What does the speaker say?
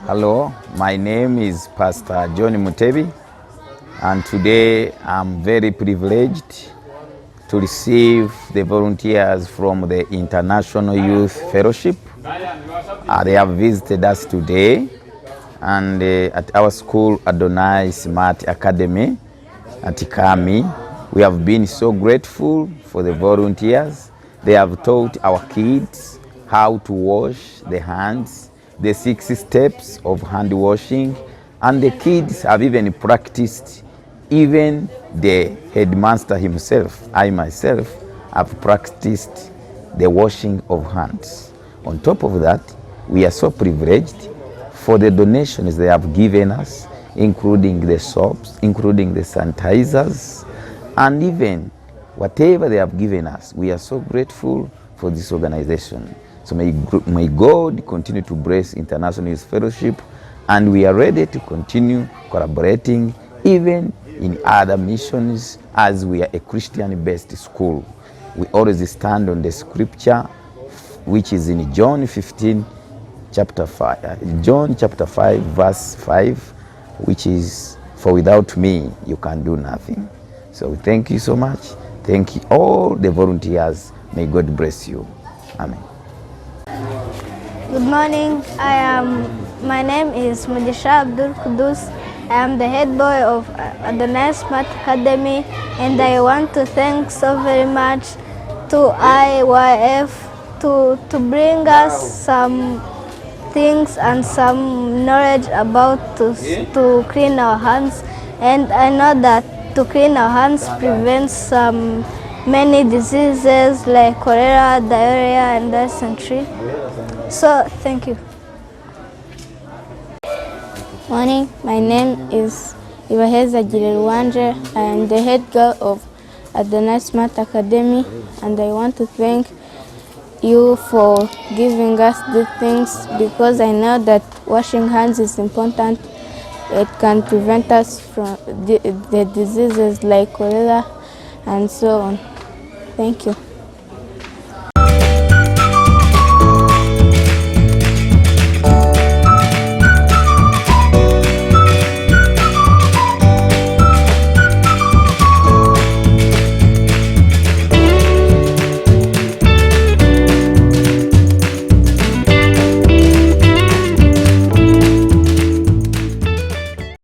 Hello, my name is Pastor John Mutebi, and today I'm very privileged to receive the volunteers from the International Youth Fellowship. They have visited us today, and at our school, ADONAI Smart Academy at Kami. We have been so grateful for the volunteers. They have taught our kids how to wash the hands, the 6 steps of hand washing, and the kids have even practiced. Even the headmaster himself, I myself, have practiced the washing of hands. On top of that, we are so privileged for the donations they have given us, including the soaps, including the sanitizers, and even whatever they have given us. We are so grateful for this organization. So may God continue to bless International Youth Fellowship, and we are ready to continue collaborating even in other missions, as we are a Christian-based school. We always stand on the scripture, which is in John 15, chapter 5, John chapter 5, verse 5, which is, "For without me, you can do nothing." So thank you so much. Thank you all the volunteers. May God bless you. Amen. Good morning. My name is Mujisha Abdul Kudus. I am the head boy of ADONAI Smart Academy, and I want to thank so very much to IYF to bring us some things and some knowledge about to clean our hands. And I know that to clean our hands prevents some many diseases like cholera, diarrhea, and dysentery. So thank you. Morning, my name is Ibaheza Girelwanje. I am the head girl of ADONAI Smart Academy, and I want to thank you for giving us these things, because I know that washing hands is important. It can prevent us from the diseases like cholera and so on. Thank you.